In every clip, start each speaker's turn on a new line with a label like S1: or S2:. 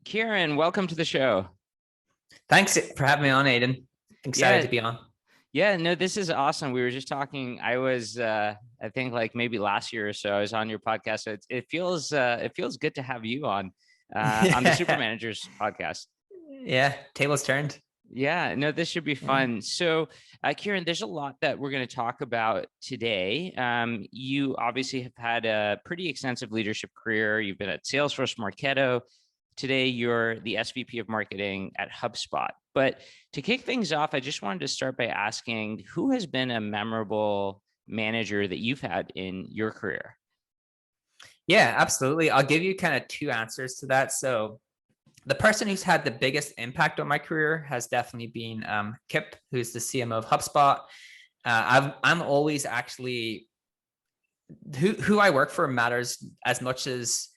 S1: Kieran, welcome to the show.
S2: Thanks for having me on, Aiden. Excited
S1: Yeah,
S2: to be on.
S1: yeah, no, this is awesome. We were just talking. I think like maybe last year or so, I was on your podcast. So it feels good to have you on the
S2: Yeah,
S1: Supermanagers podcast.
S2: yeah. Tables turned.
S1: Yeah, no, this should be
S2: Yeah.
S1: fun. So, Kieran, there's a lot that we're going to talk about today. You obviously have had a pretty extensive leadership career. You've been at Salesforce, Marketo. Today, you're the SVP of marketing at HubSpot. But to kick things off, I just wanted to start by asking who has been a memorable manager that you've had in your career?
S2: Yeah, absolutely. I'll give you kind of two answers to that. So the person who's had the biggest impact on my career has definitely been Kip, who's the CMO of HubSpot. I'm always actually who I work for matters as much as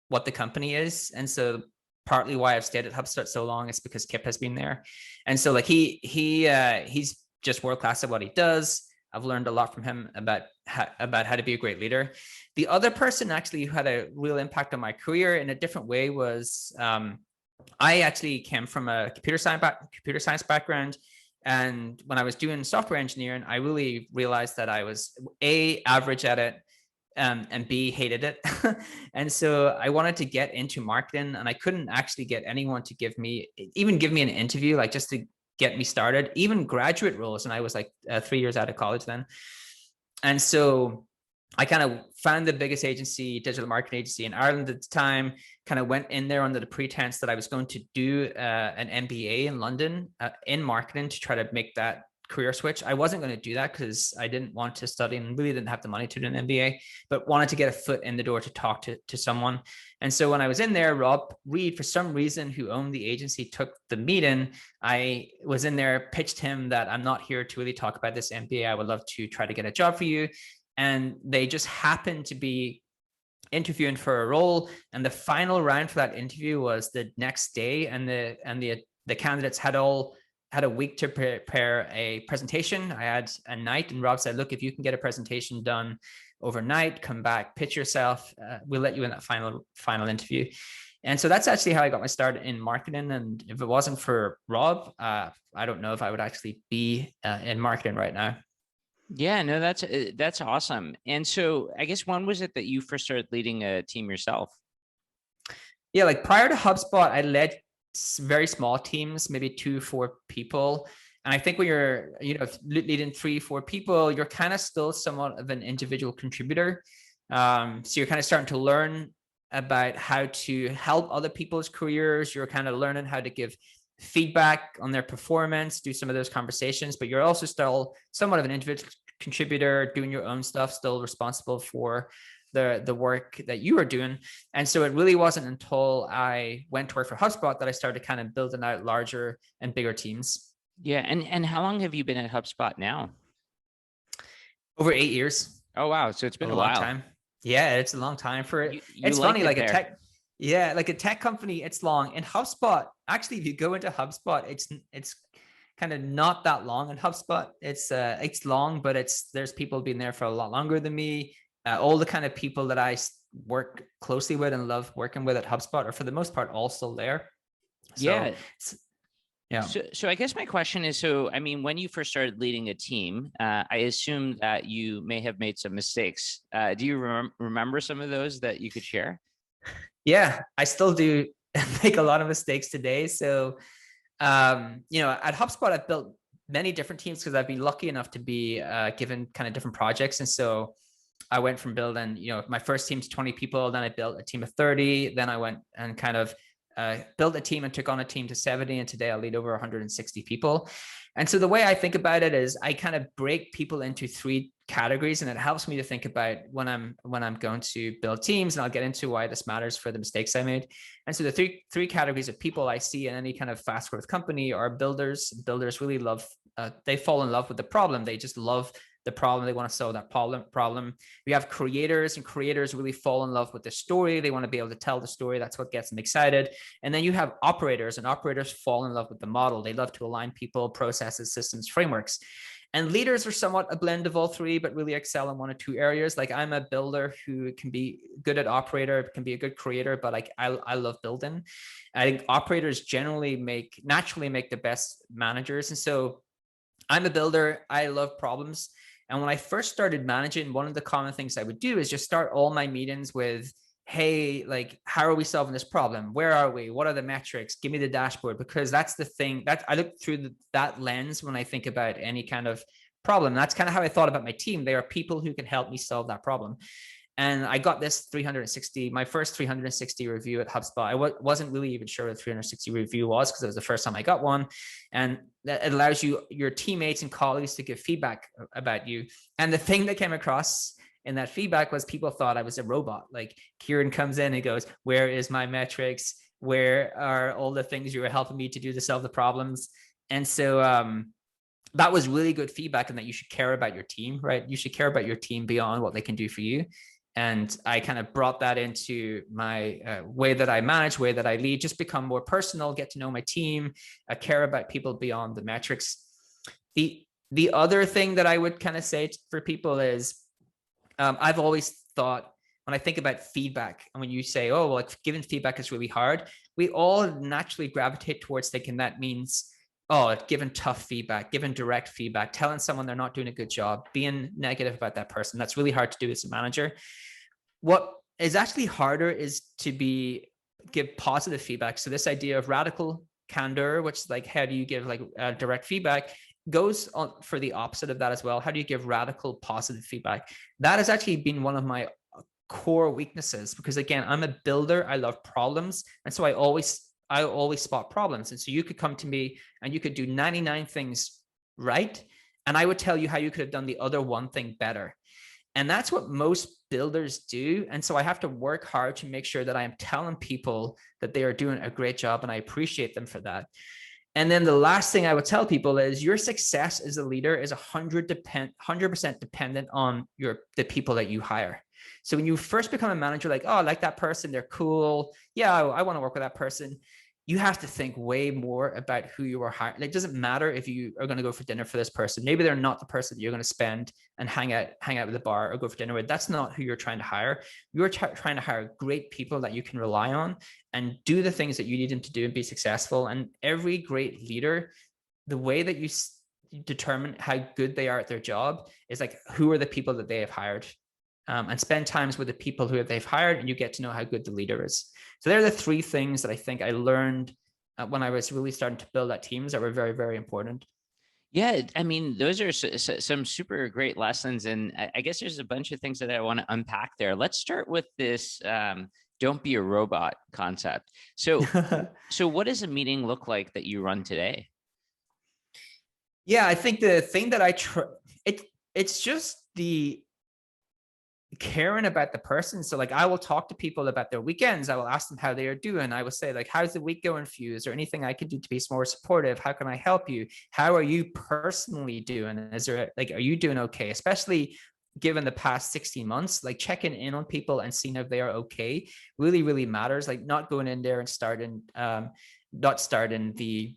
S2: what the company is. And so partly why I've stayed at HubSpot so long is because Kip has been there. And so like he's just world class at what he does. I've learned a lot from him about how to be a great leader. The other person actually who had a real impact on my career in a different way was I actually came from a computer science background. And when I was doing software engineering, I really realized that I was average at it, and B, hated it. And so I wanted to get into marketing, and I couldn't actually get anyone to give me an interview, like just to get me started, even graduate roles. And I was like 3 years out of college then. And so I kind of found the biggest digital marketing agency in Ireland at the time, kind of went in there under the pretense that I was going to do an MBA in London in marketing to try to make that career switch. I wasn't going to do that because I didn't want to study and really didn't have the money to do an MBA, but wanted to get a foot in the door to talk to someone. And so when I was in there, Rob Reed, for some reason, who owned the agency, took the meeting. I was in there, pitched him that I'm not here to really talk about this MBA. I would love to try to get a job for you. And they just happened to be interviewing for a role. And the final round for that interview was the next day. And the candidates had a week to prepare a presentation. I had a night, and Rob said, look, if you can get a presentation done overnight, come back, pitch yourself. We'll let you in that final interview. And so that's actually how I got my start in marketing. And if it wasn't for Rob, I don't know if I would actually be in marketing right now.
S1: Yeah, no, that's awesome. And so I guess when was it that you first started leading a team yourself?
S2: Yeah, like prior to HubSpot, I led very small teams, maybe 2-4 people. And I think when you're, leading 3-4 people, you're kind of still somewhat of an individual contributor. So you're kind of starting to learn about how to help other people's careers. You're kind of learning how to give feedback on their performance, do some of those conversations, but you're also still somewhat of an individual contributor, doing your own stuff, still responsible for the work that you are doing. And so it really wasn't until I went to work for HubSpot that I started kind of building out larger and bigger teams.
S1: Yeah, and how long have you been at HubSpot now?
S2: Over 8 years.
S1: Oh wow, so it's been a
S2: long
S1: while.
S2: time. Yeah, it's a long time for it.
S1: It's
S2: funny, like
S1: there.
S2: like a tech company, it's long. In HubSpot, actually, if you go into HubSpot, it's kind of not that long in HubSpot. It's long, but there's people been there for a lot longer than me. All the kind of people that I work closely with and love working with at HubSpot are for the most part all still there.
S1: So,
S2: yeah.
S1: So I guess my question is, so, I mean, when you first started leading a team, I assume that you may have made some mistakes. Do you remember some of those that you could share?
S2: Yeah, I still do make a lot of mistakes today. So, at HubSpot, I've built many different teams because I've been lucky enough to be given kind of different projects. And so I went from building, my first team to 20 people. Then I built a team of 30. Then I went and kind of built a team and took on a team to 70. And today I lead over 160 people. And so the way I think about it is I kind of break people into 3 categories, and it helps me to think about when I'm going to build teams, and I'll get into why this matters for the mistakes I made. And so the three categories of people I see in any kind of fast growth company are builders. Builders really love, they fall in love with the problem. They just love the problem. They want to solve that problem. We have creators, and creators really fall in love with the story. They want to be able to tell the story. That's what gets them excited. And then you have operators, and operators fall in love with the model. They love to align people, processes, systems, frameworks. And leaders are somewhat a blend of all three, but really excel in one or two areas. Like I'm a builder who can be good at operator, can be a good creator, but like I love building. I think operators generally naturally make the best managers. And so I'm a builder. I love problems. And when I first started managing, one of the common things I would do is just start all my meetings with, hey, like, how are we solving this problem? Where are we? What are the metrics? Give me the dashboard, because that's the thing that I look through that lens when I think about any kind of problem. That's kind of how I thought about my team. They are people who can help me solve that problem. And I got this my first 360 review at HubSpot. I wasn't really even sure what 360 review was, because it was the first time I got one. And that allows your teammates and colleagues to give feedback about you. And the thing that came across in that feedback was people thought I was a robot. Like Kieran comes in and goes, where is my metrics? Where are all the things you were helping me to do to solve the problems? And so that was really good feedback, and that you should care about your team, right? You should care about your team beyond what they can do for you. And I kind of brought that into my way that I manage, way that I lead, just become more personal, get to know my team, care about people beyond the metrics. The other thing that I would kind of say for people is, I've always thought, when I think about feedback, and when you say, oh, well, like giving feedback is really hard, we all naturally gravitate towards thinking that means, oh, giving tough feedback, giving direct feedback, telling someone they're not doing a good job, being negative about that person. That's really hard to do as a manager. What is actually harder is to give positive feedback. So this idea of radical candor, which is like, how do you give like direct feedback, goes on for the opposite of that as well. How do you give radical positive feedback? That has actually been one of my core weaknesses, because again, I'm a builder. I love problems. And so I always spot problems. And so you could come to me and you could do 99 things right, and I would tell you how you could have done the other one thing better. And that's what most builders do. And so I have to work hard to make sure that I am telling people that they are doing a great job, and I appreciate them for that. And then the last thing I would tell people is, your success as a leader is 100% dependent on the people that you hire. So when you first become a manager, like, oh, I like that person, they're cool. Yeah, I want to work with that person. You have to think way more about who you are hiring. It doesn't matter if you are going to go for dinner for this person. Maybe they're not the person that you're going to spend and hang out at the bar or go for dinner with. That's not who you're trying to hire. You're trying to hire great people that you can rely on and do the things that you need them to do and be successful. And every great leader, the way that you determine how good they are at their job is like, who are the people that they have hired? And spend times with the people who they've hired, and you get to know how good the leader is. So they're the three things that I think I learned when I was really starting to build that teams that were very, very important.
S1: Yeah, I mean, those are some super great lessons. And I guess there's a bunch of things that I want to unpack there. Let's start with this don't be a robot concept. So what does a meeting look like that you run today?
S2: Yeah, I think the thing that it's just the caring about the person. So like, I will talk to people about their weekends. I will ask them how they are doing. I will say like, how's the week going for you? Is there anything I can do to be more supportive? How can I help you? How are you personally doing? Are you doing okay? Especially given the past 16 months, like checking in on people and seeing if they are okay really, really matters. Like not going in there and not starting the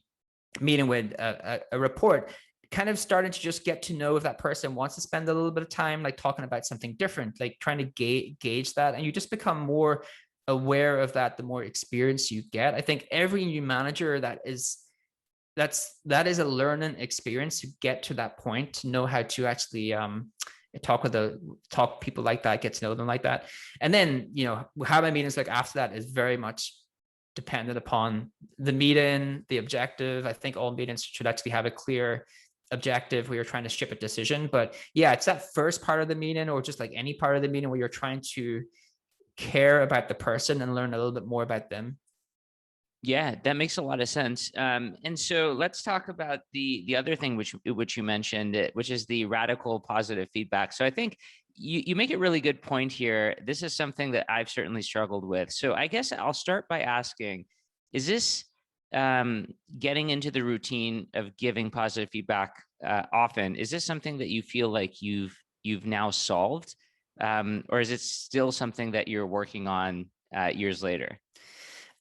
S2: meeting with a report, kind of starting to just get to know if that person wants to spend a little bit of time, like talking about something different, like trying to gauge that. And you just become more aware of that the more experience you get. I think every new manager that is a learning experience to get to that point, to know how to actually talk people like that, get to know them like that. And then, how my meetings like after that is very much dependent upon the meeting, the objective. I think all meetings should actually have a clear objective where you're trying to ship a decision. But yeah, it's that first part of the meeting, or just like any part of the meeting where you're trying to care about the person and learn a little bit more about them.
S1: Yeah, that makes a lot of sense. And so let's talk about the other thing which you mentioned, which is the radical positive feedback. So I think you make a really good point here. This is something that I've certainly struggled with. So I guess I'll start by asking, is this getting into the routine of giving positive feedback often? Is this something that you feel like you've now solved, or is it still something that you're working on years later?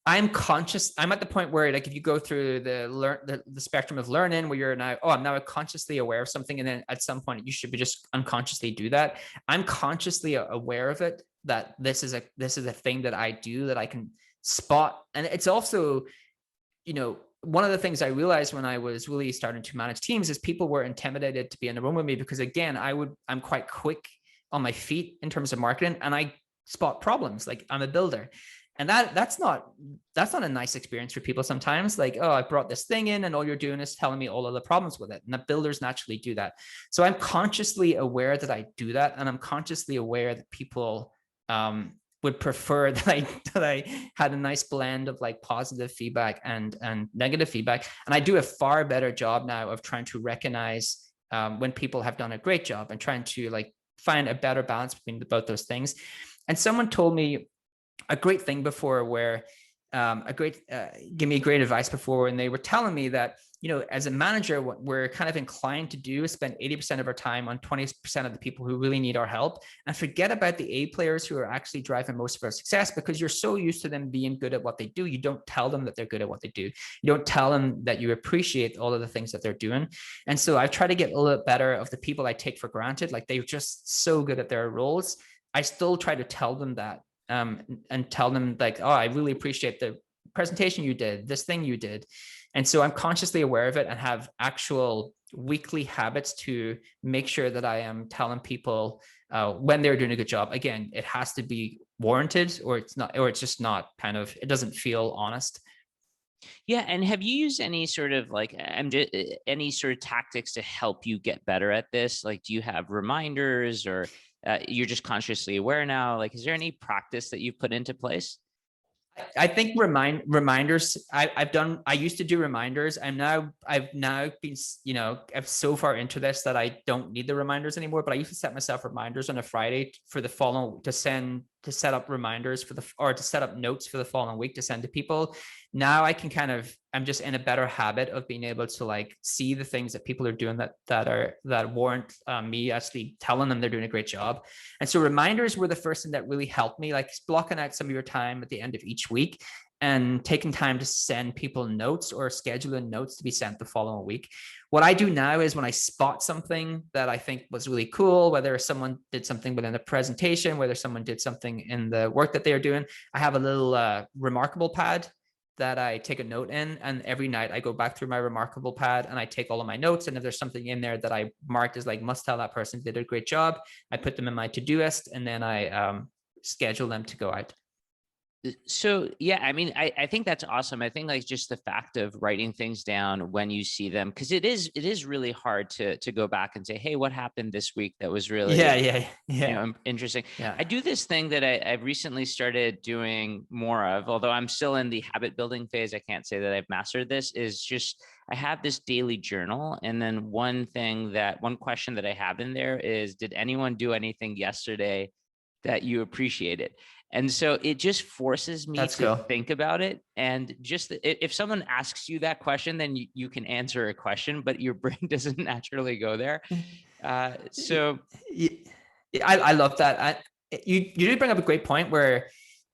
S2: I'm conscious. I'm at the point where, like, if you go through the spectrum of learning, where you're now, oh, I'm now consciously aware of something, and then at some point you should be just unconsciously do that. I'm consciously aware of it, that this is a thing that I do, that I can spot. And it's also, one of the things I realized when I was really starting to manage teams is people were intimidated to be in the room with me, because again, I'm quite quick on my feet in terms of marketing, and I spot problems. Like, I'm a builder. And that's not a nice experience for people sometimes. Like, oh, I brought this thing in and all you're doing is telling me all of the problems with it. And the builders naturally do that. So I'm consciously aware that I do that. And I'm consciously aware that people would prefer that I had a nice blend of like positive feedback and negative feedback. And I do a far better job now of trying to recognize when people have done a great job, and trying to like find a better balance between both those things. And someone told me a great thing before, where give me great advice before, and they were telling me that, as a manager, what we're kind of inclined to do is spend 80% of our time on 20% of the people who really need our help, and forget about the A players who are actually driving most of our success, because you're so used to them being good at what they do. You don't tell them that they're good at what they do. You don't tell them that you appreciate all of the things that they're doing. And so I've tried to get a little bit better of the people I take for granted, like they're just so good at their roles. I still try to tell them that, and tell them like, oh, I really appreciate the presentation you did, this thing you did. And so I'm consciously aware of it, and have actual weekly habits to make sure that I am telling people when they're doing a good job. Again, it has to be warranted, or it's just not it doesn't feel honest.
S1: Yeah. And have you used any sort of like, any sort of tactics to help you get better at this? Like, do you have reminders, or you're just consciously aware now? Like, is there any practice that you've put into place?
S2: I think reminders. I used to do reminders. I've now been, I'm so far into this that I don't need the reminders anymore. But I used to set myself reminders on a Friday for the following, to set up reminders or to set up notes for the following week to send to people. Now I can I'm just in a better habit of being able to like see the things that people are doing that warrant me actually telling them they're doing a great job. And so reminders were the first thing that really helped me, like blocking out some of your time at the end of each week and taking time to send people notes, or scheduling notes to be sent the following week. What I do now is, when I spot something that I think was really cool, whether someone did something within a presentation, whether someone did something in the work that they're doing, I have a little remarkable pad that I take a note in. And every night I go back through my remarkable pad and I take all of my notes. And if there's something in there that I marked as like, must tell that person did a great job, I put them in my to-do list, and then I schedule them to go out.
S1: So yeah, I mean, I think that's awesome. I think like just the fact of writing things down when you see them, because it is really hard to go back and say, hey, what happened this week that was really interesting.
S2: Yeah.
S1: I do this thing that I've recently started doing more of, although I'm still in the habit building phase. I can't say that I've mastered this. Is just I have this daily journal, and then one question that I have in there is, did anyone do anything yesterday that you appreciated? And so it just forces me to think about it. And just if someone asks you that question, then you can answer a question, but your brain doesn't naturally go there. So
S2: I love that. You did bring up a great point, where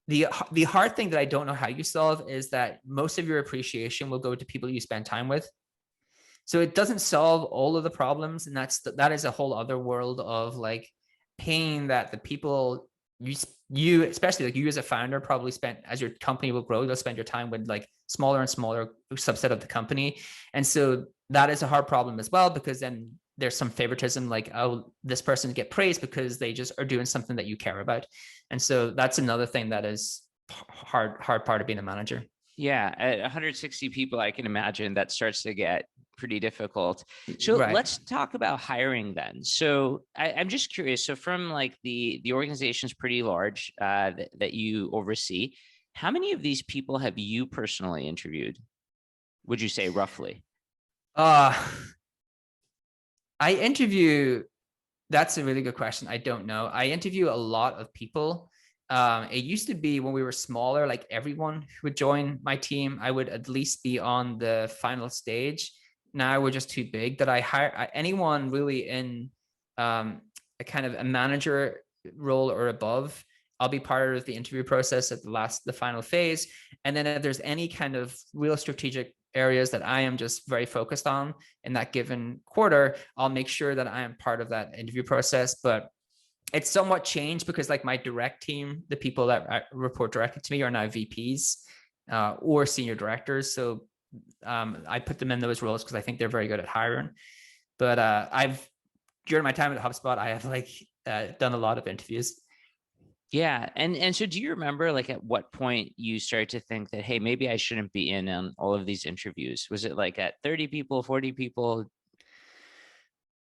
S2: the hard thing that I don't know how you solve is that most of your appreciation will go to people you spend time with. So it doesn't solve all of the problems. And that is a whole other world of like pain that the people you especially like you as a founder probably spent, as your company will grow, you'll spend your time with like smaller and smaller subset of the company. And so that is a hard problem as well, because then there's some favoritism, like, oh, this person get praised because they just are doing something that you care about. And so that's another thing that is hard part of being a manager.
S1: Yeah, at 160 people, I can imagine that starts to get pretty difficult. So let's talk about hiring then. So I'm just curious. So from like the organization's pretty large that you oversee, how many of these people have you personally interviewed? Would you say roughly?
S2: I interview. That's a really good question. I don't know. I interview a lot of people. It used to be when we were smaller, like everyone who would join my team, I would at least be on the final stage. Now we're just too big that I hire anyone really in a kind of a manager role or above. I'll be part of the interview process at the final phase. And then if there's any kind of real strategic areas that I am just very focused on in that given quarter, I'll make sure that I am part of that interview process. But it's somewhat changed because like my direct team, the people that report directly to me are now VPs or senior directors. So I put them in those roles because I think they're very good at hiring. But during my time at HubSpot, I have like done a lot of interviews.
S1: Yeah. And so do you remember like at what point you started to think that, hey, maybe I shouldn't be in on all of these interviews? Was it like at 30 people, 40 people?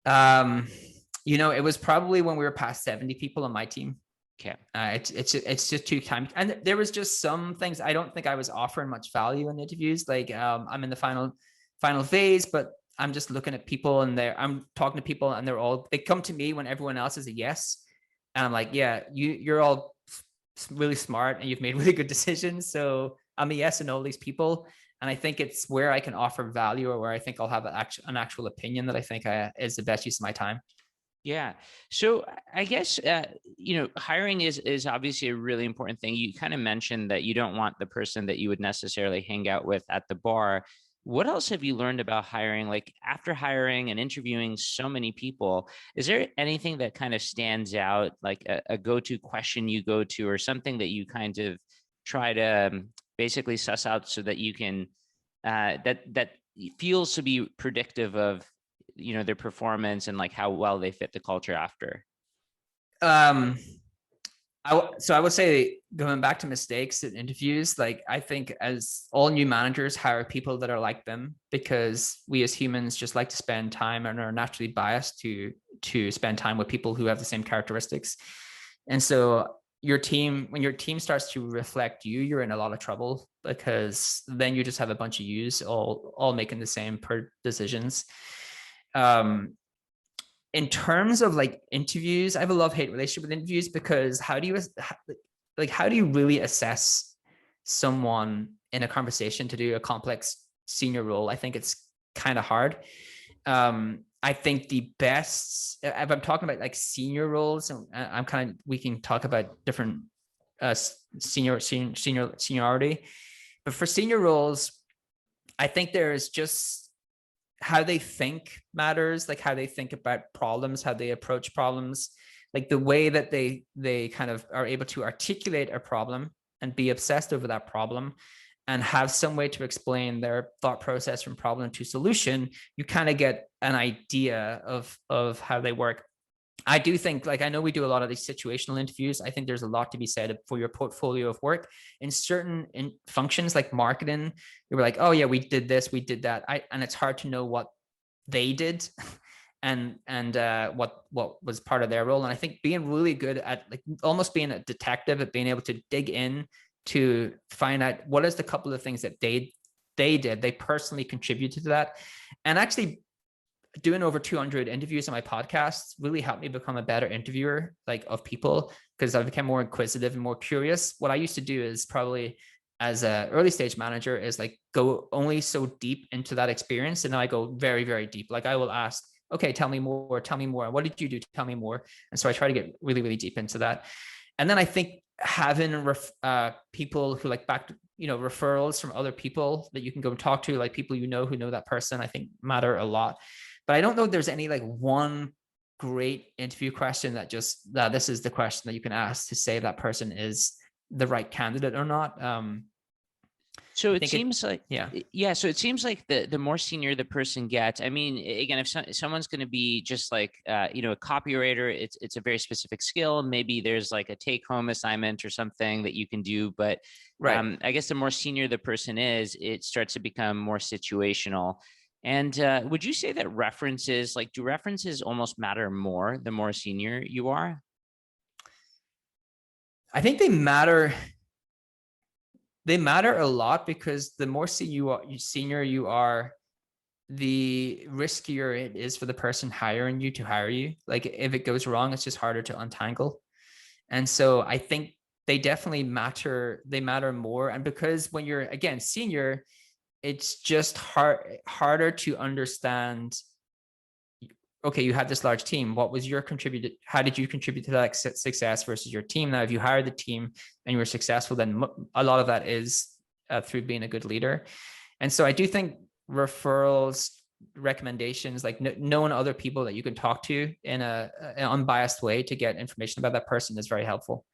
S2: It was probably when we were past 70 people on my team.
S1: Okay.
S2: It's just too time. And there was just some things I don't think I was offering much value in interviews. Like I'm in the final phase, but I'm just looking at people and I'm talking to people and they come to me when everyone else is a yes. And I'm like, yeah, you're all really smart and you've made really good decisions. So I'm a yes and all these people. And I think it's where I can offer value or where I think I'll have an actual opinion that I think is the best use of my time.
S1: Yeah. So I guess, hiring is obviously a really important thing. You kind of mentioned that you don't want the person that you would necessarily hang out with at the bar. What else have you learned about hiring? Like after hiring and interviewing so many people, is there anything that kind of stands out, like a go-to question you go to, or something that you kind of try to basically suss out so that you can, that feels to be predictive of, their performance and like how well they fit the culture after?
S2: So I would say, going back to mistakes in interviews, like I think as all new managers hire people that are like them, because we as humans just like to spend time and are naturally biased to spend time with people who have the same characteristics. And so when your team starts to reflect you, you're in a lot of trouble, because then you just have a bunch of yous all making the same decisions. In terms of like interviews, I have a love-hate relationship with interviews, because how do you really assess someone in a conversation to do a complex senior role? I think it's kind of hard. I think the best, if I'm talking about like senior roles, and we can talk about different seniority, but for senior roles, I think there's just how they think matters, like how they think about problems, how they approach problems, like the way that they kind of are able to articulate a problem and be obsessed over that problem and have some way to explain their thought process from problem to solution. You kind of get an idea of how they work. I do think, like, I know we do a lot of these situational interviews. I think there's a lot to be said for your portfolio of work in certain functions like marketing. You were like, oh yeah, we did this, we did that. And it's hard to know what they did and what was part of their role. And I think being really good at like almost being a detective, at being able to dig in to find out what is the couple of things that they did, they personally contributed to that. And actually doing over 200 interviews on my podcast really helped me become a better interviewer, like of people, because I became more inquisitive and more curious. What I used to do is probably as an early stage manager is like go only so deep into that experience. And now I go very, very deep. Like I will ask, okay, tell me more. What did you do? Tell me more. And so I try to get really, really deep into that. And then I think having people who like referrals from other people that you can go and talk to, like people who know that person, I think matter a lot. But I don't know if there's any like one great interview question that this is the question that you can ask to say if that person is the right candidate or not.
S1: So it seems like,
S2: yeah.
S1: So it seems like the more senior the person gets, I mean, again, if someone's going to be just like, a copywriter, it's a very specific skill. Maybe there's like a take home assignment or something that you can do. But
S2: right.
S1: I guess the more senior the person is, it starts to become more situational. And would you say that do references almost matter more the more senior you are?
S2: I think they matter. They matter a lot, because the more senior you are, the riskier it is for the person hiring you to hire you. Like if it goes wrong, it's just harder to untangle. And so I think they definitely matter. They matter more. And because when you're, again, senior, it's just harder to understand okay, you had this large team. What was your contributed? How did you contribute to that success versus your team? Now, if you hired the team and you were successful, then a lot of that is through being a good leader. And so I do think referrals, recommendations, like knowing other people that you can talk to in an unbiased way to get information about that person is very helpful.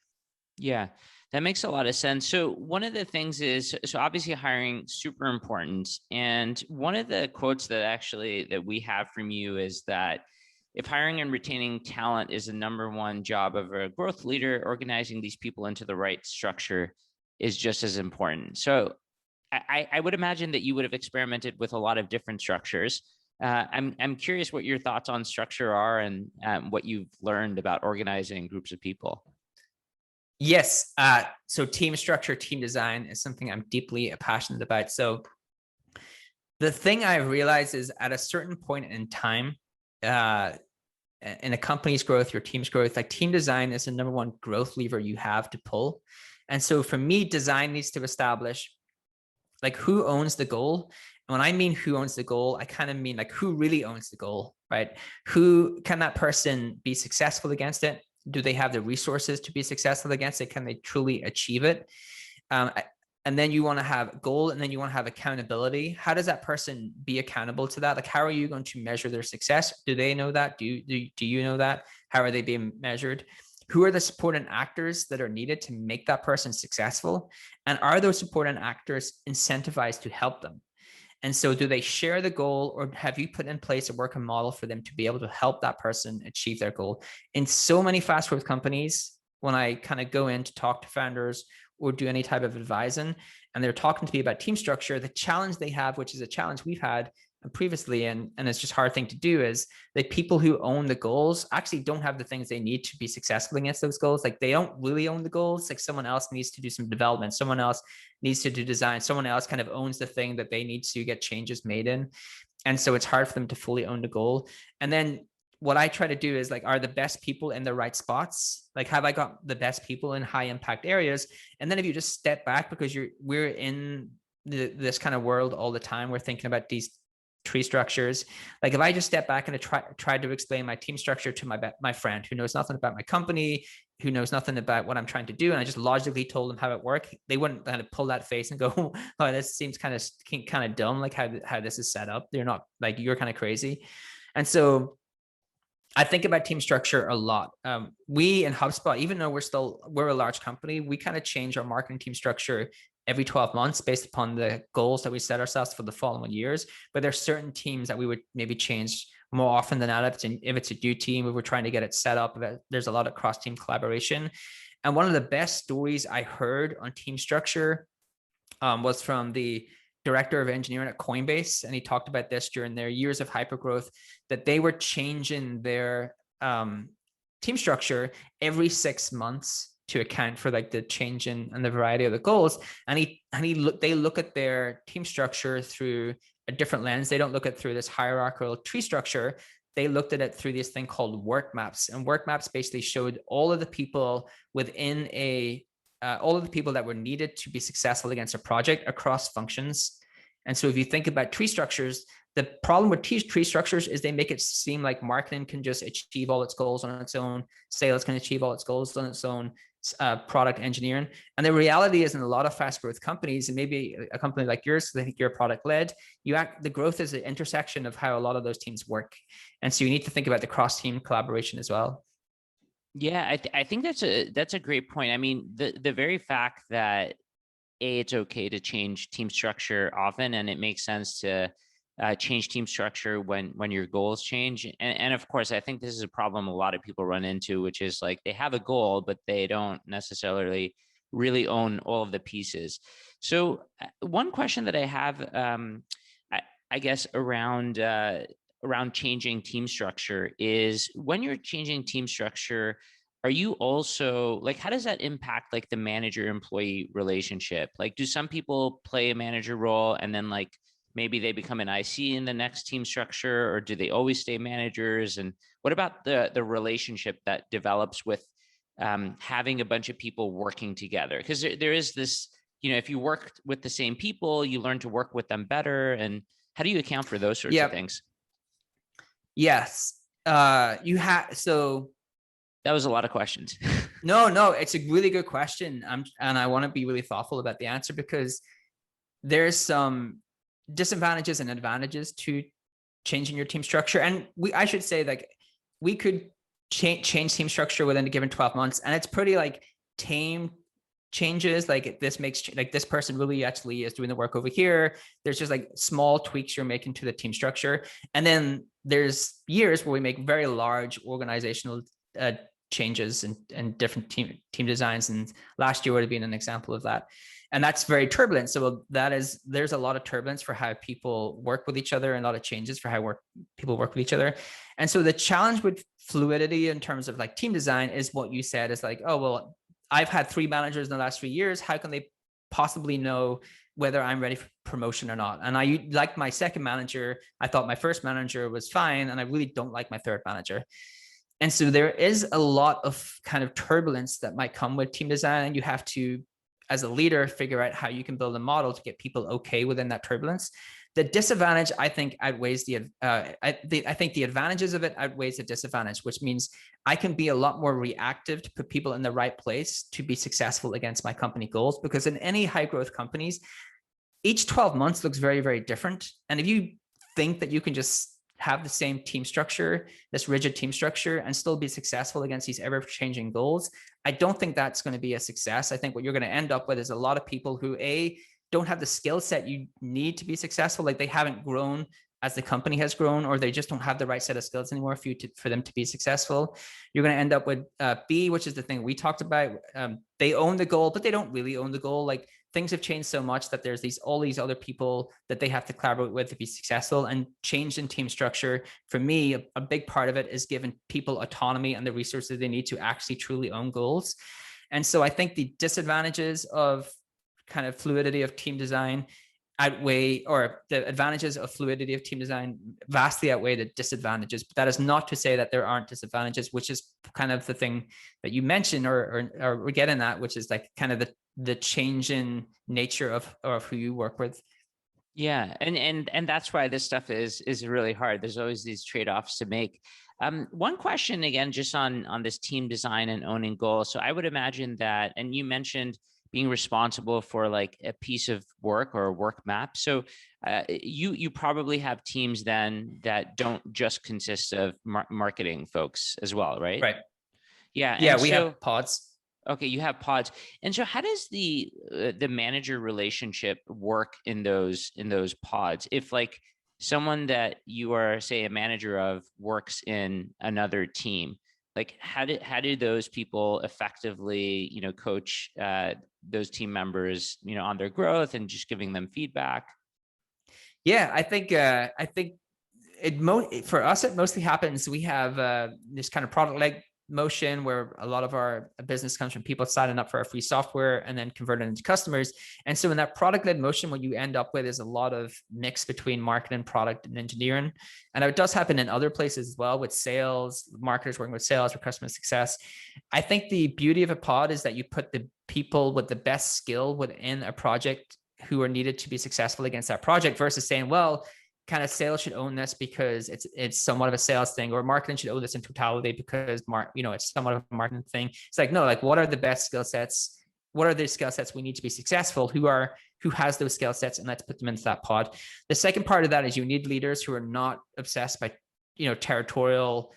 S1: Yeah, that makes a lot of sense. So one of the things is, so obviously hiring super important. And one of the quotes that we have from you is that if hiring and retaining talent is the number one job of a growth leader, organizing these people into the right structure is just as important. So I would imagine that you would have experimented with a lot of different structures. I'm curious what your thoughts on structure are and what you've learned about organizing groups of people.
S2: Yes. So team structure, team design is something I'm deeply passionate about. So the thing I realized is at a certain point in time, in a company's growth, your team's growth, like team design is the number one growth lever you have to pull. And so for me, design needs to establish like who owns the goal. And when I mean who owns the goal, I kind of mean like who really owns the goal, right? Who can that person be successful against it? Do they have the resources to be successful against it? Can they truly achieve it? And then you want to have goal, and then you want to have accountability. How does that person be accountable to that? Like, how are you going to measure their success? Do they know that? Do you know that? How are they being measured? Who are the supporting actors that are needed to make that person successful? And are those supporting actors incentivized to help them? And so do they share the goal, or have you put in place a working model for them to be able to help that person achieve their goal? In so many fast growth companies, when I kind of go in to talk to founders or do any type of advising, and they're talking to me about team structure, the challenge they have, which is a challenge we've had previously, and it's just a hard thing to do, is that people who own the goals actually don't have the things they need to be successful against those goals. Like they don't really own the goals. Like someone else needs to do some development. Someone else needs to do design. Someone else kind of owns the thing that they need to get changes made in. And so it's hard for them to fully own the goal. And then what I try to do is like, are the best people in the right spots? Like, have I got the best people in high impact areas? And then if you just step back, because we're in this kind of world all the time, we're thinking about these tree structures. Like if I just step back and tried to explain my team structure to my friend who knows nothing about my company, who knows nothing about what I'm trying to do, and I just logically told them how it worked, they wouldn't kind of pull that face and go, "Oh, this seems kind of dumb. Like how this is set up. They're not like you're kind of crazy." And so I think about team structure a lot. We in HubSpot, even though we're a large company, we kind of change our marketing team structure every 12 months based upon the goals that we set ourselves for the following years. But there's certain teams that we would maybe change more often than not. If it's a new team, if we're trying to get it set up, there's a lot of cross-team collaboration. And one of the best stories I heard on team structure was from the director of engineering at Coinbase. And he talked about this during their years of hypergrowth, that they were changing their team structure every 6 months to account for like the change in and the variety of the goals. And they look at their team structure through a different lens. They don't look at through this hierarchical tree structure. They looked at it through this thing called work maps. And work maps basically showed all of the people within all of the people that were needed to be successful against a project across functions. And so if you think about tree structures, the problem with tree structures is they make it seem like marketing can just achieve all its goals on its own, sales can achieve all its goals on its own, product engineering. And the reality is in a lot of fast growth companies, and maybe a company like yours, I think you're product led, the growth is an intersection of how a lot of those teams work. And so you need to think about the cross team collaboration as well.
S1: Yeah, I think that's a great point. I mean, the very fact that it's okay to change team structure often, and it makes sense to change team structure when your goals change. And of course, I think this is a problem a lot of people run into, which is like they have a goal, but they don't necessarily really own all of the pieces. So one question that I have, I guess around changing team structure is, when you're changing team structure, are you also like, how does that impact like the manager employee relationship? Like, do some people play a manager role and then like maybe they become an IC in the next team structure, or do they always stay managers? And what about the relationship that develops with having a bunch of people working together? Because there is this, if you work with the same people, you learn to work with them better. And how do you account for those sorts of things?
S2: Yes. So
S1: That was a lot of questions.
S2: no, it's a really good question. And I want to be really thoughtful about the answer, because there's some disadvantages and advantages to changing your team structure. And I should say, like, we could change team structure within a given 12 months. And it's pretty like tame changes. Like, this makes, like, this person really actually is doing the work over here. There's just like small tweaks you're making to the team structure. And then there's years where we make very large organizational changes and different team designs. And last year would have been an example of that. And that's very turbulent. So there's a lot of turbulence for how people work with each other, and a lot of changes for how people work with each other. And so the challenge with fluidity in terms of like team design is what you said, is like, oh, well, I've had 3 managers in the last 3 years. How can they possibly know whether I'm ready for promotion or not? And I like my second manager. I thought my first manager was fine, and I really don't like my third manager. And so there is a lot of kind of turbulence that might come with team design. And you have to, as a leader, figure out how you can build a model to get people okay within that turbulence. The disadvantage, I think, outweighs I think the advantages of it outweighs the disadvantage, which means I can be a lot more reactive to put people in the right place to be successful against my company goals. Because in any high growth companies, each 12 months looks very, very different. And if you think that you can just have the same team structure, this rigid team structure, and still be successful against these ever-changing goals, I don't think that's going to be a success. I think what you're going to end up with is a lot of people who don't have the skill set you need to be successful. Like, they haven't grown as the company has grown, or they just don't have the right set of skills anymore for them to be successful. You're going to end up with B, which is the thing we talked about. They own the goal, but they don't really own the goal. Like, things have changed so much that there's all these other people that they have to collaborate with to be successful. And change in team structure, for me, a big part of it is giving people autonomy and the resources they need to actually truly own goals. And so I think the disadvantages of kind of fluidity of team design or the advantages of fluidity of team design vastly outweigh the disadvantages. But that is not to say that there aren't disadvantages, which is kind of the thing that you mentioned, or we're getting at, which is like kind of the change in nature of who you work with.
S1: Yeah, and that's why this stuff is really hard. There's always these trade-offs to make. One question again, just on this team design and owning goals. So I would imagine that, and you mentioned being responsible for like a piece of work or a work map. So you probably have teams then that don't just consist of marketing folks as well, right?
S2: Right.
S1: Yeah.
S2: Yeah, we have pods.
S1: Okay, you have pods. And so how does the manager relationship work in those pods? If like someone that you are, say, a manager of works in another team, like how do those people effectively, coach those team members, on their growth and just giving them feedback?
S2: Yeah, I think for us, it mostly happens. We have this kind of product-led motion where a lot of our business comes from people signing up for our free software and then converting into customers. And so in that product-led motion, what you end up with is a lot of mix between marketing, product, and engineering. And it does happen in other places as well, with sales, marketers working with sales or customer success. I think the beauty of a pod is that you put the people with the best skill within a project who are needed to be successful against that project, versus saying, well, kind of sales should own this because it's somewhat of a sales thing, or marketing should own this in totality because it's somewhat of a marketing thing. It's like, no, like, what are the best skill sets? What are the skill sets we need to be successful? Who has those skill sets, and let's put them into that pod. The second part of that is you need leaders who are not obsessed by territorial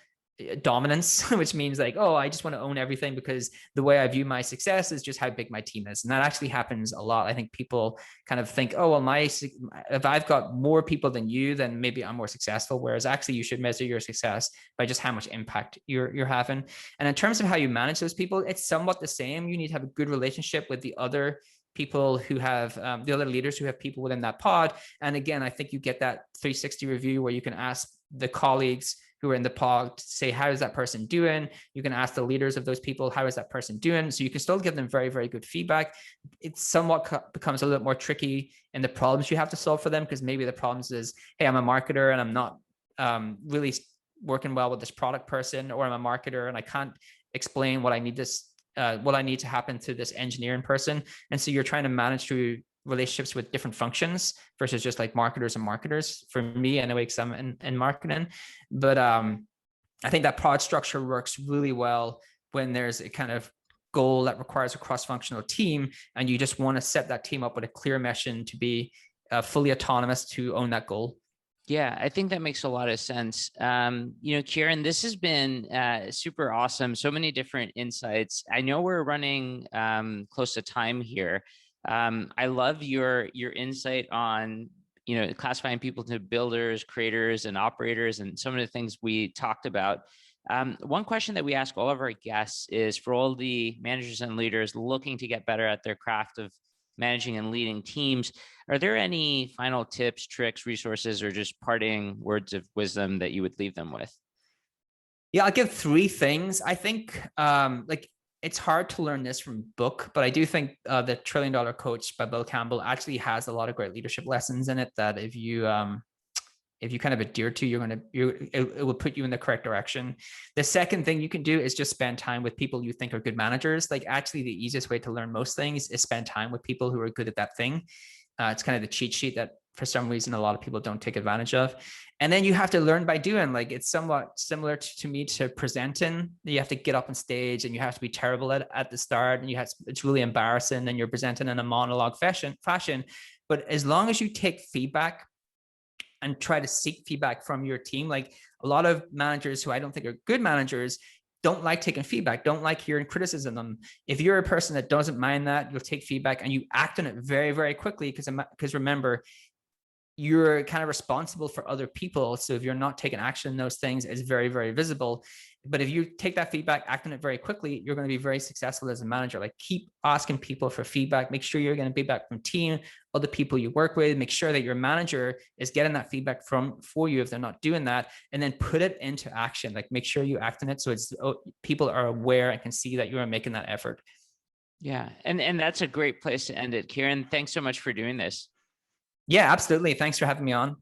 S2: dominance, which means like, oh, I just want to own everything because the way I view my success is just how big my team is. And that actually happens a lot. I think people kind of think, oh, well, if I've got more people than you, then maybe I'm more successful. Whereas actually you should measure your success by just how much impact you're having. And in terms of how you manage those people, it's somewhat the same. You need to have a good relationship with the other people who have the other leaders who have people within that pod. And again, I think you get that 360 review where you can ask the colleagues who are in the pod to say, how is that person doing? You can ask the leaders of those people, how is that person doing? So you can still give them very, very good feedback. It somewhat becomes a little bit more tricky in the problems you have to solve for them, because maybe the problems is, hey, I'm a marketer and I'm not really working well with this product person, or I'm a marketer and I can't explain what I need to happen to this engineering person. And so you're trying to manage through relationships with different functions versus just like marketers and marketers, for me anyway, because I'm in marketing. But I think that pod structure works really well when there's a kind of goal that requires a cross-functional team, and you just want to set that team up with a clear mission to be fully autonomous to own that goal.
S1: Yeah, I think that makes a lot of sense. Kieran, this has been super awesome. So many different insights. I know we're running close to time here. I love your insight on classifying people into builders, creators, and operators, and some of the things we talked about. One question that we ask all of our guests is for all the managers and leaders looking to get better at their craft of managing and leading teams, are there any final tips, tricks, resources, or just parting words of wisdom that you would leave them with?
S2: Yeah, I'll give 3 things. I think it's hard to learn this from book, but I do think the $1 Trillion Coach by Bill Campbell actually has a lot of great leadership lessons in it that if you kind of adhere to, it will put you in the correct direction. The second thing you can do is just spend time with people you think are good managers. Like actually the easiest way to learn most things is spend time with people who are good at that thing. It's kind of the cheat sheet that for some reason a lot of people don't take advantage of. And then you have to learn by doing. Like it's somewhat similar to me to presenting. You have to get up on stage and you have to be terrible at the start, and it's really embarrassing, and you're presenting in a monologue fashion. But as long as you take feedback and try to seek feedback from your team, like a lot of managers who I don't think are good managers don't like taking feedback, don't like hearing criticism. If you're a person that doesn't mind that, you'll take feedback and you act on it very, very quickly, because remember, you're kind of responsible for other people. So if you're not taking action in those things, it's very, very visible. But if you take that feedback, act on it very quickly, you're going to be very successful as a manager. Like keep asking people for feedback. Make sure you're getting feedback from team, other people you work with. Make sure that your manager is getting that feedback for you if they're not doing that, and then put it into action. Like make sure you act on it so people are aware and can see that you are making that effort.
S1: Yeah, and that's a great place to end it. Kieran, thanks so much for doing this.
S2: Yeah, absolutely. Thanks for having me on.